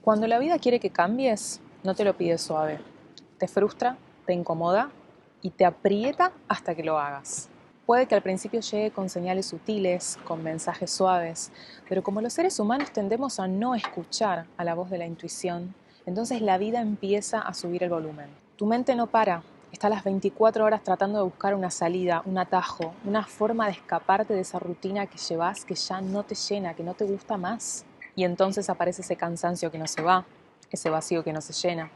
Cuando la vida quiere que cambies, no te lo pide suave. Te frustra, te incomoda y te aprieta hasta que lo hagas. Puede que al principio llegue con señales sutiles, con mensajes suaves, pero como los seres humanos tendemos a no escuchar a la voz de la intuición, entonces la vida empieza a subir el volumen. Tu mente no para, está las 24 horas tratando de buscar una salida, un atajo, una forma de escaparte de esa rutina que llevas que ya no te llena, que no te gusta más. Y entonces aparece ese cansancio que no se va, ese vacío que no se llena.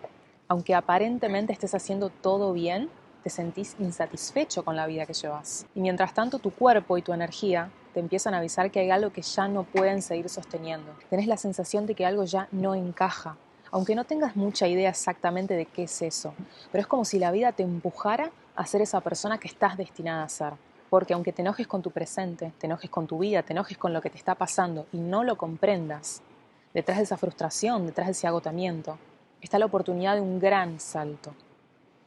Aunque aparentemente estés haciendo todo bien, te sentís insatisfecho con la vida que llevas. Y mientras tanto tu cuerpo y tu energía te empiezan a avisar que hay algo que ya no pueden seguir sosteniendo. Tenés la sensación de que algo ya no encaja, aunque no tengas mucha idea exactamente de qué es eso. Pero es como si la vida te empujara a ser esa persona que estás destinada a ser. Porque aunque te enojes con tu presente, te enojes con tu vida, te enojes con lo que te está pasando y no lo comprendas, detrás de esa frustración, detrás de ese agotamiento, está la oportunidad de un gran salto.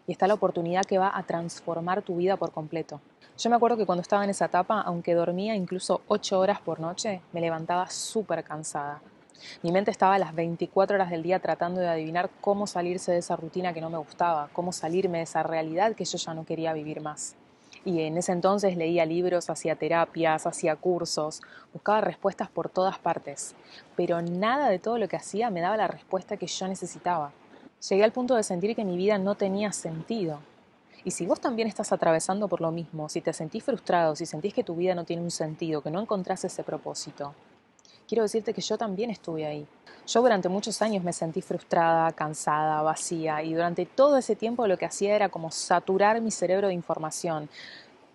Y está la oportunidad que va a transformar tu vida por completo. Yo me acuerdo que cuando estaba en esa etapa, aunque dormía incluso 8 horas por noche, me levantaba súper cansada. Mi mente estaba a las 24 horas del día tratando de adivinar cómo salirse de esa rutina que no me gustaba, cómo salirme de esa realidad que yo ya no quería vivir más. Y en ese entonces leía libros, hacía terapias, hacía cursos, buscaba respuestas por todas partes, pero nada de todo lo que hacía me daba la respuesta que yo necesitaba. Llegué al punto de sentir que mi vida no tenía sentido. Y si vos también estás atravesando por lo mismo, si te sentís frustrado, si sentís que tu vida no tiene un sentido, que no encontrás ese propósito, quiero decirte que yo también estuve ahí. Yo durante muchos años me sentí frustrada, cansada, vacía, y durante todo ese tiempo lo que hacía era como saturar mi cerebro de información.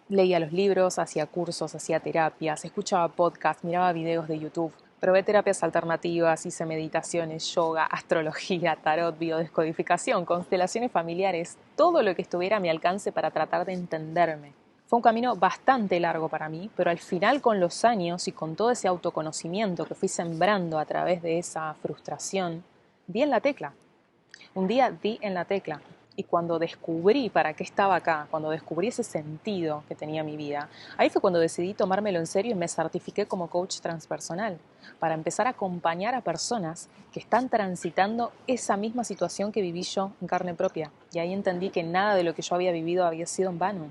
Leía los libros, hacía cursos, hacía terapias, escuchaba podcasts, miraba videos de YouTube, probé terapias alternativas, hice meditaciones, yoga, astrología, tarot, biodescodificación, constelaciones familiares, todo lo que estuviera a mi alcance para tratar de entenderme. Fue un camino bastante largo para mí, pero al final con los años y con todo ese autoconocimiento que fui sembrando a través de esa frustración, di en la tecla. Un día di en la tecla y cuando descubrí para qué estaba acá, cuando descubrí ese sentido que tenía mi vida, ahí fue cuando decidí tomármelo en serio y me certifiqué como coach transpersonal para empezar a acompañar a personas que están transitando esa misma situación que viví yo en carne propia. Y ahí entendí que nada de lo que yo había vivido había sido en vano,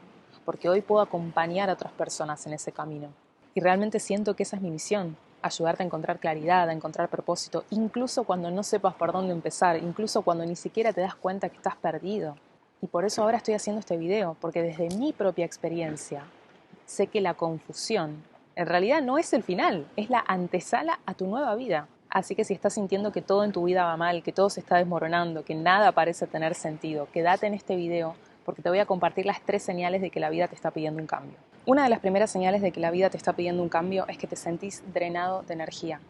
porque hoy puedo acompañar a otras personas en ese camino. Y realmente siento que esa es mi misión, ayudarte a encontrar claridad, a encontrar propósito, incluso cuando no sepas por dónde empezar, incluso cuando ni siquiera te das cuenta que estás perdido. Y por eso ahora estoy haciendo este video, porque desde mi propia experiencia sé que la confusión en realidad no es el final, es la antesala a tu nueva vida. Así que si estás sintiendo que todo en tu vida va mal, que todo se está desmoronando, que nada parece tener sentido, quédate en este video porque te voy a compartir las 3 señales de que la vida te está pidiendo un cambio. Una de las primeras señales de que la vida te está pidiendo un cambio es que te sentís drenado de energía.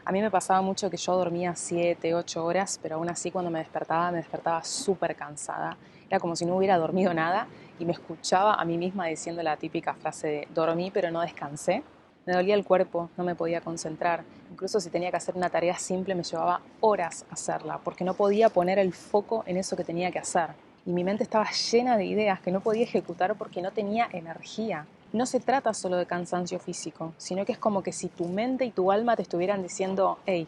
A mí me pasaba mucho que yo dormía 7, 8 horas, pero aún así cuando me despertaba súper cansada. Era como si no hubiera dormido nada y me escuchaba a mí misma diciendo la típica frase de dormí pero no descansé. Me dolía el cuerpo, no me podía concentrar. Incluso si tenía que hacer una tarea simple me llevaba horas hacerla porque no podía poner el foco en eso que tenía que hacer. Y mi mente estaba llena de ideas que no podía ejecutar porque no tenía energía. No se trata solo de cansancio físico, sino que es como que si tu mente y tu alma te estuvieran diciendo, hey,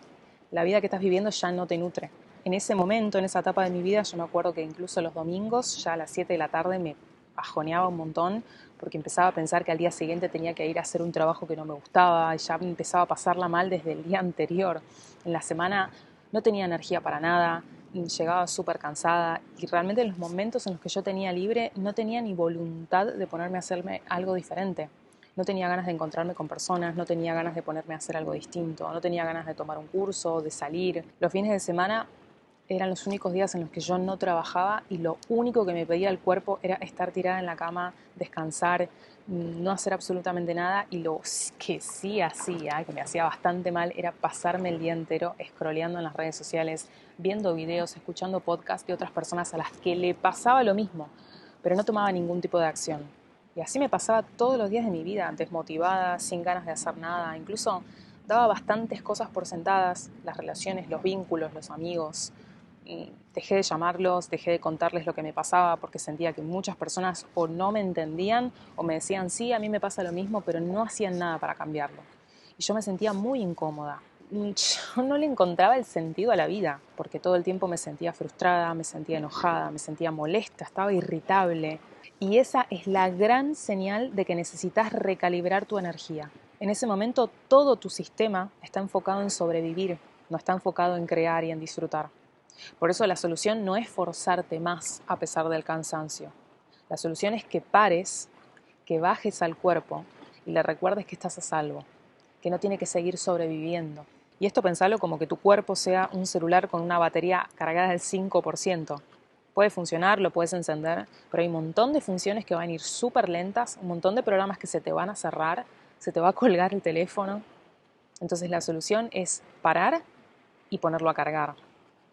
la vida que estás viviendo ya no te nutre. En ese momento, en esa etapa de mi vida, yo me acuerdo que incluso los domingos, ya a las 7 de la tarde, me bajoneaba un montón porque empezaba a pensar que al día siguiente tenía que ir a hacer un trabajo que no me gustaba y ya me empezaba a pasarla mal desde el día anterior. En la semana no tenía energía para nada, llegaba súper cansada y realmente en los momentos en los que yo tenía libre no tenía ni voluntad de ponerme a hacerme algo diferente. No tenía ganas de encontrarme con personas, no tenía ganas de ponerme a hacer algo distinto, no tenía ganas de tomar un curso, de salir. Los fines de semana eran los únicos días en los que yo no trabajaba y lo único que me pedía el cuerpo era estar tirada en la cama, descansar, no hacer absolutamente nada, y lo que sí hacía, que me hacía bastante mal, era pasarme el día entero scrolleando en las redes sociales, viendo videos, escuchando podcasts de otras personas a las que le pasaba lo mismo, pero no tomaba ningún tipo de acción. Y así me pasaba todos los días de mi vida, desmotivada, sin ganas de hacer nada, incluso daba bastantes cosas por sentadas, las relaciones, los vínculos, los amigos. Y dejé de llamarlos, dejé de contarles lo que me pasaba porque sentía que muchas personas o no me entendían o me decían sí, a mí me pasa lo mismo, pero no hacían nada para cambiarlo. Y yo me sentía muy incómoda. yo no le encontraba el sentido a la vida, porque todo el tiempo me sentía frustrada, me sentía enojada, me sentía molesta, estaba irritable. Y esa es la gran señal de que necesitas recalibrar tu energía. En ese momento todo tu sistema está enfocado en sobrevivir, no está enfocado en crear y en disfrutar. Por eso la solución no es forzarte más a pesar del cansancio. La solución es que pares, que bajes al cuerpo y le recuerdes que estás a salvo, que no tiene que seguir sobreviviendo. Y esto pensalo como que tu cuerpo sea un celular con una batería cargada del 5%. Puede funcionar, lo puedes encender, pero hay un montón de funciones que van a ir súper lentas, un montón de programas que se te van a cerrar, se te va a colgar el teléfono. Entonces la solución es parar y ponerlo a cargar,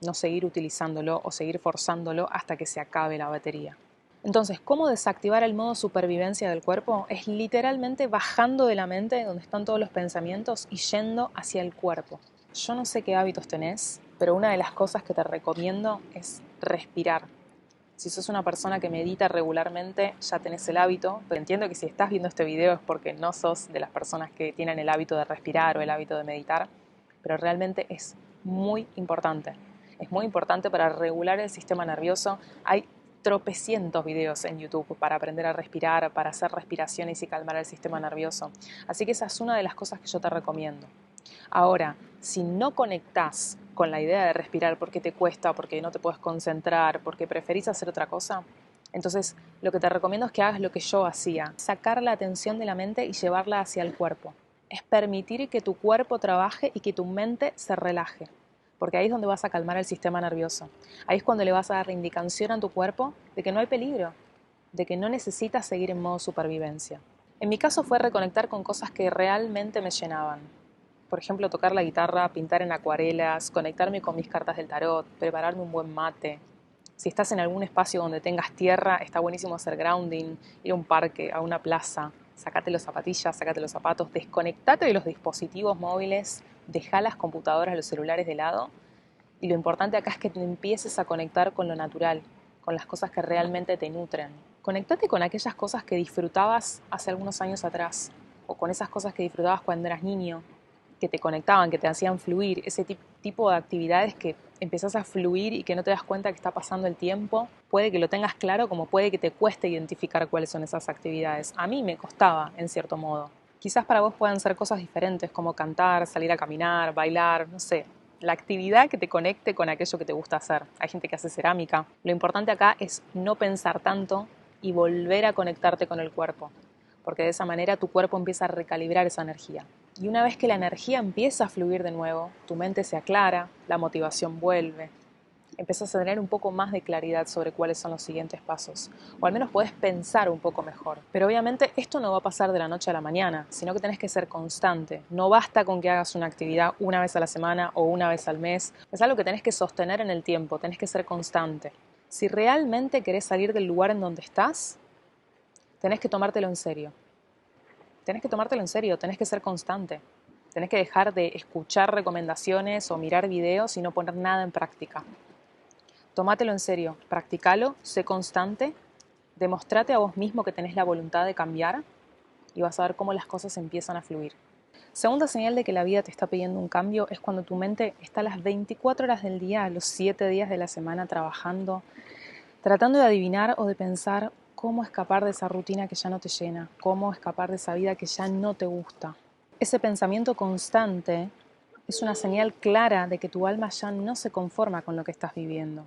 no seguir utilizándolo o seguir forzándolo hasta que se acabe la batería. Entonces, ¿cómo desactivar el modo supervivencia del cuerpo? Es literalmente bajando de la mente, donde están todos los pensamientos, y yendo hacia el cuerpo. Yo no sé qué hábitos tenés, pero una de las cosas que te recomiendo es respirar. Si sos una persona que medita regularmente, ya tenés el hábito, pero entiendo que si estás viendo este video es porque no sos de las personas que tienen el hábito de respirar o el hábito de meditar, pero realmente es muy importante. Es muy importante para regular el sistema nervioso. Hay tropecientos videos en YouTube para aprender a respirar, para hacer respiraciones y calmar el sistema nervioso. Así que esa es una de las cosas que yo te recomiendo. Ahora, si no conectás con la idea de respirar porque te cuesta, porque no te puedes concentrar, porque preferís hacer otra cosa, entonces lo que te recomiendo es que hagas lo que yo hacía, sacar la atención de la mente y llevarla hacia el cuerpo. Es permitir que tu cuerpo trabaje y que tu mente se relaje, porque ahí es donde vas a calmar el sistema nervioso. Ahí es cuando le vas a dar la indicación a tu cuerpo de que no hay peligro, de que no necesitas seguir en modo supervivencia. En mi caso fue reconectar con cosas que realmente me llenaban. Por ejemplo, tocar la guitarra, pintar en acuarelas, conectarme con mis cartas del tarot, prepararme un buen mate. Si estás en algún espacio donde tengas tierra, está buenísimo hacer grounding, ir a un parque, a una plaza, sacate las zapatillas, sacate los zapatos, desconectate de los dispositivos móviles, deja las computadoras, los celulares de lado. Y lo importante acá es que te empieces a conectar con lo natural, con las cosas que realmente te nutren. Conectate con aquellas cosas que disfrutabas hace algunos años atrás, o con esas cosas que disfrutabas cuando eras niño, que te conectaban, que te hacían fluir, ese tipo de actividades que empezás a fluir y que no te das cuenta que está pasando el tiempo. Puede que lo tengas claro, como puede que te cueste identificar cuáles son esas actividades. A mí me costaba, en cierto modo. Quizás para vos puedan ser cosas diferentes, como cantar, salir a caminar, bailar, no sé. La actividad que te conecte con aquello que te gusta hacer. Hay gente que hace cerámica. Lo importante acá es no pensar tanto y volver a conectarte con el cuerpo, porque de esa manera tu cuerpo empieza a recalibrar esa energía. Y una vez que la energía empieza a fluir de nuevo, tu mente se aclara, la motivación vuelve, empiezas a tener un poco más de claridad sobre cuáles son los siguientes pasos, o al menos puedes pensar un poco mejor. Pero obviamente esto no va a pasar de la noche a la mañana, sino que tenés que ser constante. No basta con que hagas una actividad una vez a la semana o una vez al mes, es algo que tenés que sostener en el tiempo, tenés que ser constante. Si realmente querés salir del lugar en donde estás, tenés que tomártelo en serio. Tenés que tomártelo en serio, tenés que ser constante. Tenés que dejar de escuchar recomendaciones o mirar videos y no poner nada en práctica. Tómatelo en serio, practicalo, sé constante, demostrate a vos mismo que tenés la voluntad de cambiar y vas a ver cómo las cosas empiezan a fluir. Segunda señal de que la vida te está pidiendo un cambio es cuando tu mente está las 24 horas del día, los 7 días de la semana trabajando, tratando de adivinar o de pensar cómo escapar de esa rutina que ya no te llena, cómo escapar de esa vida que ya no te gusta. Ese pensamiento constante es una señal clara de que tu alma ya no se conforma con lo que estás viviendo.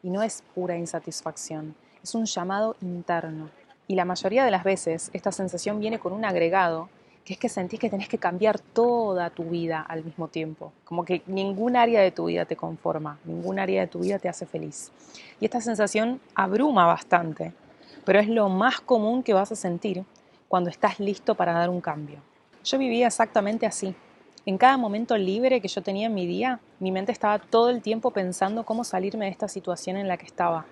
Y no es pura insatisfacción, es un llamado interno. Y la mayoría de las veces esta sensación viene con un agregado, que es que sentís que tenés que cambiar toda tu vida al mismo tiempo. Como que ningún área de tu vida te conforma, ningún área de tu vida te hace feliz. Y esta sensación abruma bastante, pero es lo más común que vas a sentir cuando estás listo para dar un cambio. Yo vivía exactamente así. En cada momento libre que yo tenía en mi día, mi mente estaba todo el tiempo pensando cómo salirme de esta situación en la que estaba.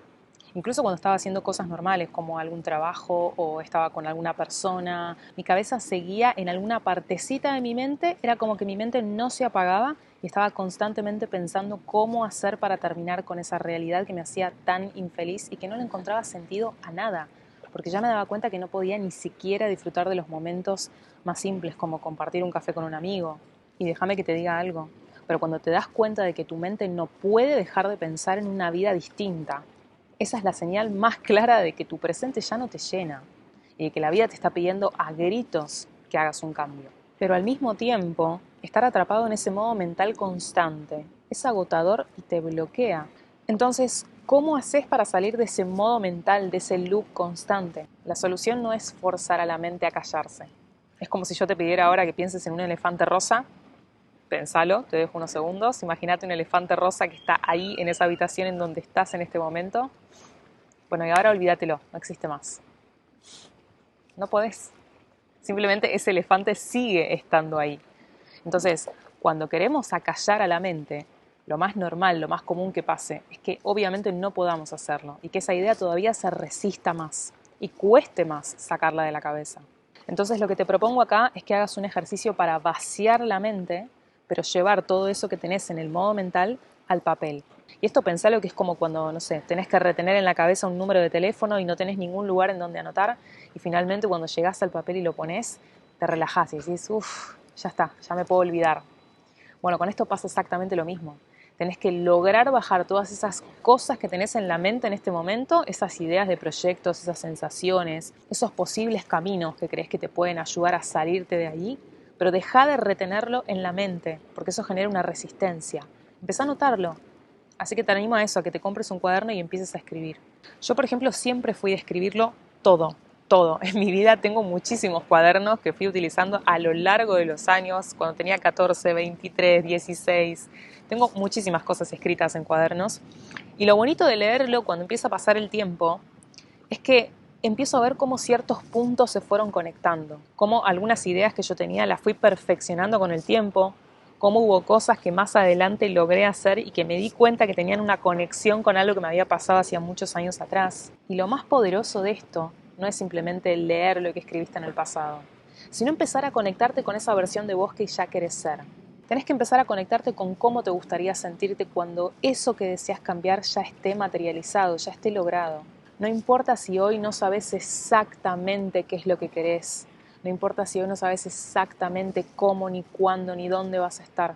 Incluso cuando estaba haciendo cosas normales como algún trabajo o estaba con alguna persona, mi cabeza seguía en alguna partecita de mi mente, era como que mi mente no se apagaba y estaba constantemente pensando cómo hacer para terminar con esa realidad que me hacía tan infeliz y que no le encontraba sentido a nada, porque ya me daba cuenta que no podía ni siquiera disfrutar de los momentos más simples como compartir un café con un amigo. Y déjame que te diga algo, Pero cuando te das cuenta de que tu mente no puede dejar de pensar en una vida distinta, esa es la señal más clara de que tu presente ya no te llena y de que la vida te está pidiendo a gritos que hagas un cambio. Pero al mismo tiempo, estar atrapado en ese modo mental constante es agotador y te bloquea. Entonces, ¿cómo haces para salir de ese modo mental, de ese loop constante? La solución no es forzar a la mente a callarse. Es como si yo te pidiera ahora que pienses en un elefante rosa. Pensalo, te dejo unos segundos. Imagínate un elefante rosa que está ahí en esa habitación en donde estás en este momento. Bueno, y ahora olvídatelo, no existe más. No podés. Simplemente ese elefante sigue estando ahí. Entonces, cuando queremos acallar a la mente, lo más normal, lo más común que pase, es que obviamente no podamos hacerlo y que esa idea todavía se resista más y cueste más sacarla de la cabeza. Entonces, lo que te propongo acá es que hagas un ejercicio para vaciar la mente, pero llevar todo eso que tenés en el modo mental al papel. Y esto pensalo que es como cuando, no sé, tenés que retener en la cabeza un número de teléfono y no tenés ningún lugar en donde anotar, y finalmente cuando llegás al papel y lo ponés, te relajás y decís, uff, ya está, ya me puedo olvidar. Bueno, con esto pasa exactamente lo mismo. Tenés que lograr bajar todas esas cosas que tenés en la mente en este momento, esas ideas de proyectos, esas sensaciones, esos posibles caminos que crees que te pueden ayudar a salirte de allí, pero deja de retenerlo en la mente, porque eso genera una resistencia. Empezá a notarlo. Así que te animo a eso, a que te compres un cuaderno y empieces a escribir. Yo, por ejemplo, siempre fui de escribirlo todo, todo. En mi vida tengo muchísimos cuadernos que fui utilizando a lo largo de los años, cuando tenía 14, 23, 16. Tengo muchísimas cosas escritas en cuadernos. Y lo bonito de leerlo cuando empieza a pasar el tiempo es que empiezo a ver cómo ciertos puntos se fueron conectando, cómo algunas ideas que yo tenía las fui perfeccionando con el tiempo, cómo hubo cosas que más adelante logré hacer y que me di cuenta que tenían una conexión con algo que me había pasado hacía muchos años atrás. Y lo más poderoso de esto no es simplemente leer lo que escribiste en el pasado, sino empezar a conectarte con esa versión de vos que ya querés ser. Tenés que empezar a conectarte con cómo te gustaría sentirte cuando eso que deseas cambiar ya esté materializado, ya esté logrado. No importa si hoy no sabes exactamente qué es lo que querés. No importa si hoy no sabes exactamente cómo, ni cuándo, ni dónde vas a estar.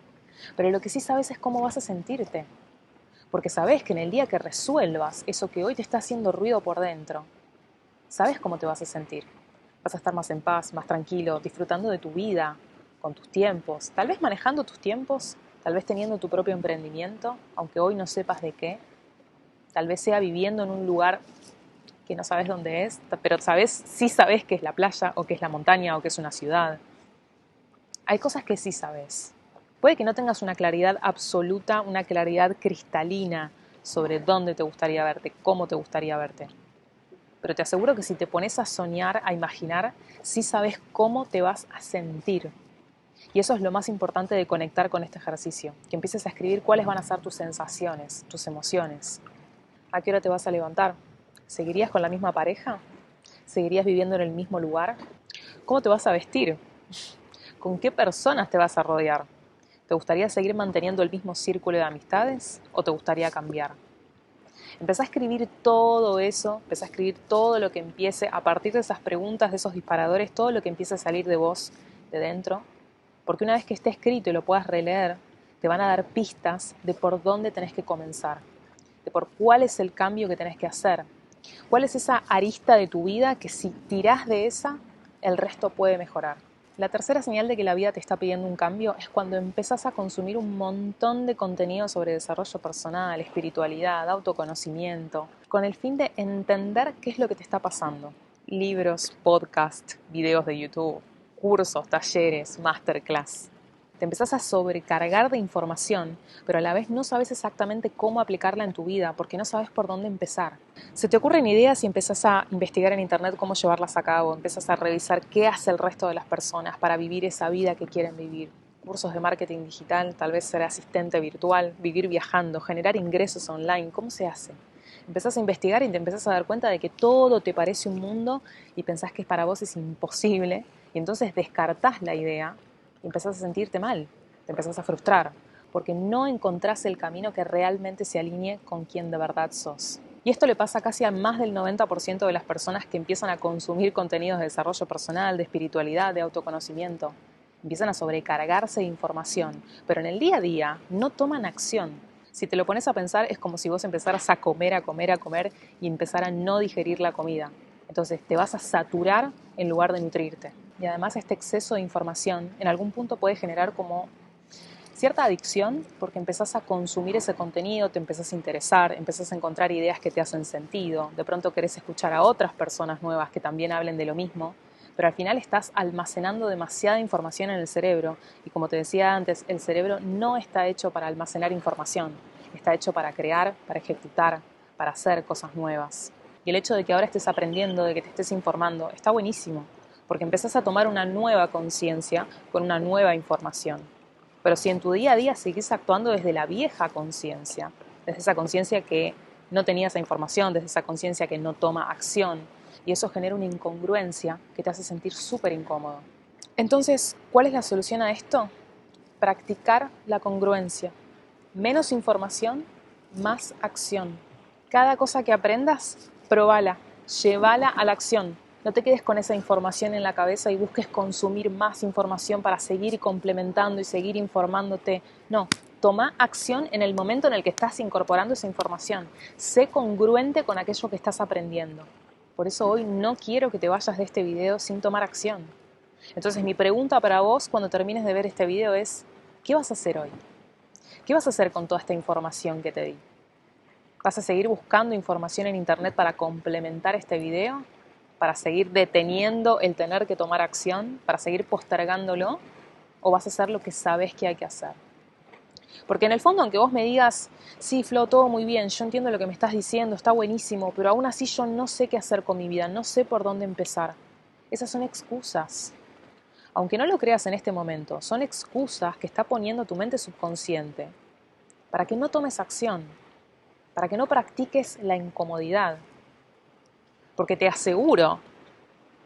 Pero lo que sí sabes es cómo vas a sentirte. Porque sabes que en el día que resuelvas eso que hoy te está haciendo ruido por dentro, sabes cómo te vas a sentir. Vas a estar más en paz, más tranquilo, disfrutando de tu vida, con tus tiempos. Tal vez manejando tus tiempos, tal vez teniendo tu propio emprendimiento, aunque hoy no sepas de qué. Tal vez sea viviendo en un lugar que no sabes dónde es, pero sí sabes que es la playa o que es la montaña o que es una ciudad. Hay cosas que sí sabes. Puede que no tengas una claridad absoluta, una claridad cristalina sobre dónde te gustaría verte, cómo te gustaría verte. Pero te aseguro que si te pones a soñar, a imaginar, sí sabes cómo te vas a sentir. Y eso es lo más importante de conectar con este ejercicio, que empieces a escribir cuáles van a ser tus sensaciones, tus emociones. ¿A qué hora te vas a levantar? ¿Seguirías con la misma pareja? ¿Seguirías viviendo en el mismo lugar? ¿Cómo te vas a vestir? ¿Con qué personas te vas a rodear? ¿Te gustaría seguir manteniendo el mismo círculo de amistades o te gustaría cambiar? Empezá a escribir todo eso, empezá a escribir todo lo que empiece a partir de esas preguntas, de esos disparadores, todo lo que empiece a salir de vos, de dentro, porque una vez que esté escrito y lo puedas releer, te van a dar pistas de por dónde tenés que comenzar, de por cuál es el cambio que tenés que hacer, cuál es esa arista de tu vida que si tirás de esa, el resto puede mejorar. La tercera señal de que la vida te está pidiendo un cambio es cuando empezás a consumir un montón de contenido sobre desarrollo personal, espiritualidad, autoconocimiento, con el fin de entender qué es lo que te está pasando. Libros, podcasts, videos de YouTube, cursos, talleres, masterclass. Te empezás a sobrecargar de información, pero a la vez no sabes exactamente cómo aplicarla en tu vida porque no sabes por dónde empezar. Se te ocurren ideas y empezás a investigar en internet cómo llevarlas a cabo, empezás a revisar qué hace el resto de las personas para vivir esa vida que quieren vivir. Cursos de marketing digital, tal vez ser asistente virtual, vivir viajando, generar ingresos online, ¿cómo se hace? Empezás a investigar y te empezás a dar cuenta de que todo te parece un mundo y pensás que para vos es imposible y entonces descartás la idea y empezás a sentirte mal, te empezás a frustrar, porque no encontrás el camino que realmente se alinee con quien de verdad sos. Y esto le pasa casi a más del 90% de las personas que empiezan a consumir contenidos de desarrollo personal, de espiritualidad, de autoconocimiento. empiezan a sobrecargarse de información, pero en el día a día no toman acción. Si te lo pones a pensar, es como si vos empezaras a comer, a comer, a comer y empezar a no digerir la comida. Entonces te vas a saturar en lugar de nutrirte. Y además este exceso de información en algún punto puede generar como cierta adicción, porque empezás a consumir ese contenido, te empezás a interesar, empezás a encontrar ideas que te hacen sentido, de pronto querés escuchar a otras personas nuevas que también hablen de lo mismo, pero al final estás almacenando demasiada información en el cerebro y como te decía antes, el cerebro no está hecho para almacenar información, está hecho para crear, para ejecutar, para hacer cosas nuevas. Y el hecho de que ahora estés aprendiendo, de que te estés informando, está buenísimo, porque empezás a tomar una nueva conciencia con una nueva información. Pero si en tu día a día seguís actuando desde la vieja conciencia, desde esa conciencia que no tenía esa información, desde esa conciencia que no toma acción, y eso genera una incongruencia que te hace sentir súper incómodo. Entonces, ¿cuál es la solución a esto? Practicar la congruencia. Menos información, más acción. Cada cosa que aprendas, probala, llévala a la acción. No te quedes con esa información en la cabeza y busques consumir más información para seguir complementando y seguir informándote. No, toma acción en el momento en el que estás incorporando esa información. Sé congruente con aquello que estás aprendiendo. Por eso hoy no quiero que te vayas de este video sin tomar acción. Entonces mi pregunta para vos cuando termines de ver este video es, ¿qué vas a hacer hoy? ¿Qué vas a hacer con toda esta información que te di? ¿Vas a seguir buscando información en internet para complementar este video? ¿Para seguir deteniendo el tener que tomar acción? ¿Para seguir postergándolo? ¿O vas a hacer lo que sabes que hay que hacer? Porque en el fondo, aunque vos me digas, sí, Flo, todo muy bien, yo entiendo lo que me estás diciendo, está buenísimo, pero aún así yo no sé qué hacer con mi vida, no sé por dónde empezar. Esas son excusas. Aunque no lo creas en este momento, son excusas que está poniendo tu mente subconsciente para que no tomes acción, para que no practiques la incomodidad. Porque te aseguro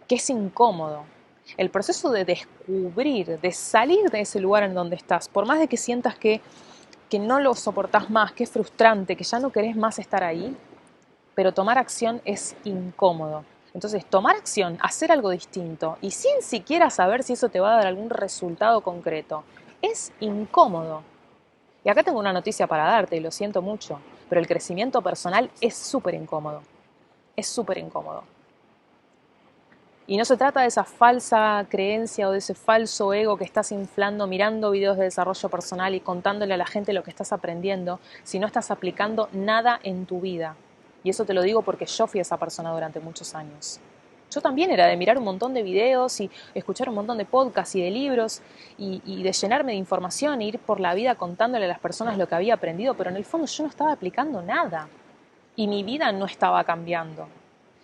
que es incómodo. El proceso de descubrir, de salir de ese lugar en donde estás, por más de que sientas que no lo soportás más, que es frustrante, que ya no querés más estar ahí, pero tomar acción es incómodo. Entonces, tomar acción, hacer algo distinto y sin siquiera saber si eso te va a dar algún resultado concreto, es incómodo. Y acá tengo una noticia para darte, y lo siento mucho, pero el crecimiento personal es súper incómodo. Es súper incómodo. Y no se trata de esa falsa creencia o de ese falso ego que estás inflando mirando videos de desarrollo personal y contándole a la gente lo que estás aprendiendo, si no estás aplicando nada en tu vida. Y eso te lo digo porque yo fui esa persona durante muchos años. Yo también era de mirar un montón de videos y escuchar un montón de podcasts y de libros y de llenarme de información e ir por la vida contándole a las personas lo que había aprendido, pero en el fondo yo no estaba aplicando nada y mi vida no estaba cambiando.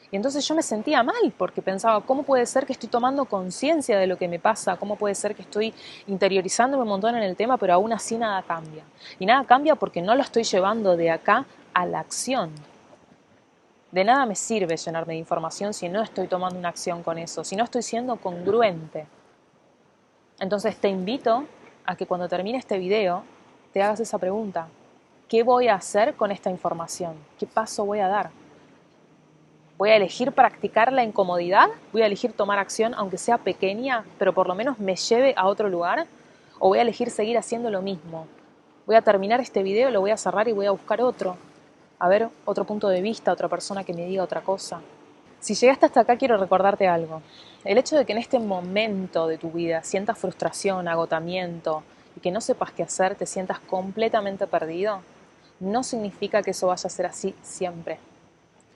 Y entonces yo me sentía mal porque pensaba, ¿cómo puede ser que estoy tomando conciencia de lo que me pasa? ¿Cómo puede ser que estoy interiorizándome un montón en el tema, pero aún así nada cambia? Y nada cambia porque no lo estoy llevando de acá a la acción. De nada me sirve llenarme de información si no estoy tomando una acción con eso, si no estoy siendo congruente. Entonces te invito a que cuando termine este video te hagas esa pregunta. ¿Qué voy a hacer con esta información? ¿Qué paso voy a dar? ¿Voy a elegir practicar la incomodidad? ¿Voy a elegir tomar acción, aunque sea pequeña, pero por lo menos me lleve a otro lugar? ¿O voy a elegir seguir haciendo lo mismo? Voy a terminar este video, lo voy a cerrar y voy a buscar otro. A ver, otro punto de vista, otra persona que me diga otra cosa. Si llegaste hasta acá, quiero recordarte algo. El hecho de que en este momento de tu vida sientas frustración, agotamiento y que no sepas qué hacer, te sientas completamente perdido, no significa que eso vaya a ser así siempre.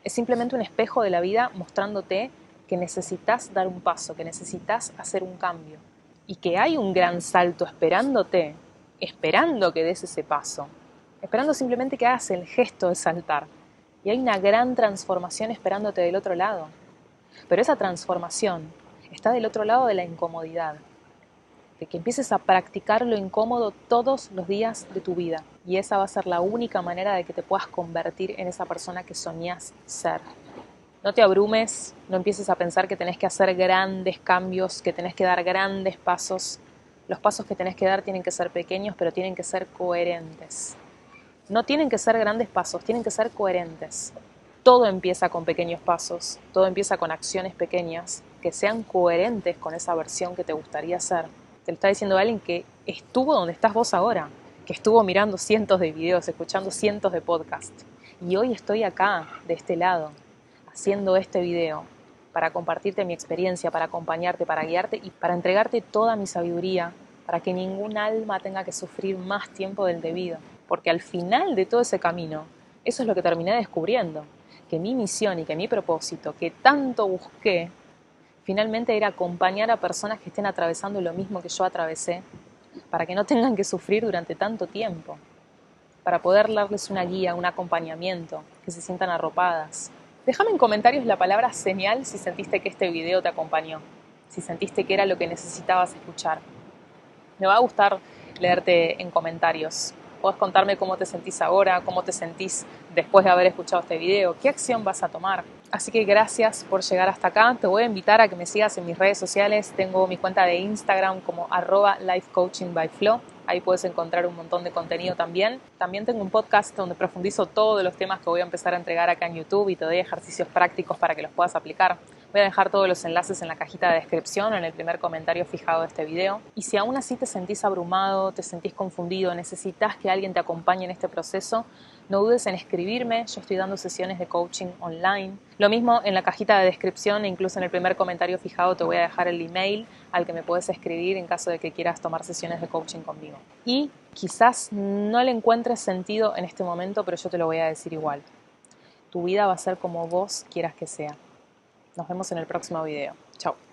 Es simplemente un espejo de la vida mostrándote que necesitas dar un paso, que necesitas hacer un cambio y que hay un gran salto esperándote, esperando que des ese paso, esperando simplemente que hagas el gesto de saltar. Y hay una gran transformación esperándote del otro lado. Pero esa transformación está del otro lado de la incomodidad, de que empieces a practicar lo incómodo todos los días de tu vida. Y esa va a ser la única manera de que te puedas convertir en esa persona que soñás ser. No te abrumes, no empieces a pensar que tenés que hacer grandes cambios, que tenés que dar grandes pasos. Los pasos que tenés que dar tienen que ser pequeños, pero tienen que ser coherentes. No tienen que ser grandes pasos, tienen que ser coherentes. Todo empieza con pequeños pasos, todo empieza con acciones pequeñas que sean coherentes con esa versión que te gustaría ser. Te lo está diciendo alguien que estuvo donde estás vos ahora, que estuvo mirando cientos de videos, escuchando cientos de podcasts. Y hoy estoy acá, de este lado, haciendo este video para compartirte mi experiencia, para acompañarte, para guiarte y para entregarte toda mi sabiduría, para que ningún alma tenga que sufrir más tiempo del debido. Porque al final de todo ese camino, eso es lo que terminé descubriendo, que mi misión y que mi propósito, que tanto busqué, finalmente era acompañar a personas que estén atravesando lo mismo que yo atravesé, para que no tengan que sufrir durante tanto tiempo, para poder darles una guía, un acompañamiento, que se sientan arropadas. Déjame en comentarios la palabra señal si sentiste que este video te acompañó, si sentiste que era lo que necesitabas escuchar. Me va a gustar leerte en comentarios. Podés contarme cómo te sentís ahora, cómo te sentís después de haber escuchado este video, qué acción vas a tomar. Así que gracias por llegar hasta acá. Te voy a invitar a que me sigas en mis redes sociales. Tengo mi cuenta de Instagram como @lifecoachingbyflo. Ahí puedes encontrar un montón de contenido también. También tengo un podcast donde profundizo todos los temas que voy a empezar a entregar acá en YouTube y te doy ejercicios prácticos para que los puedas aplicar. Voy a dejar todos los enlaces en la cajita de descripción o en el primer comentario fijado de este video. Y si aún así te sentís abrumado, te sentís confundido, necesitas que alguien te acompañe en este proceso, no dudes en escribirme. Yo estoy dando sesiones de coaching online. Lo mismo en la cajita de descripción e incluso en el primer comentario fijado te voy a dejar el email al que me puedes escribir en caso de que quieras tomar sesiones de coaching conmigo. Y quizás no le encuentres sentido en este momento, pero yo te lo voy a decir igual. Tu vida va a ser como vos quieras que sea. Nos vemos en el próximo video. Chao.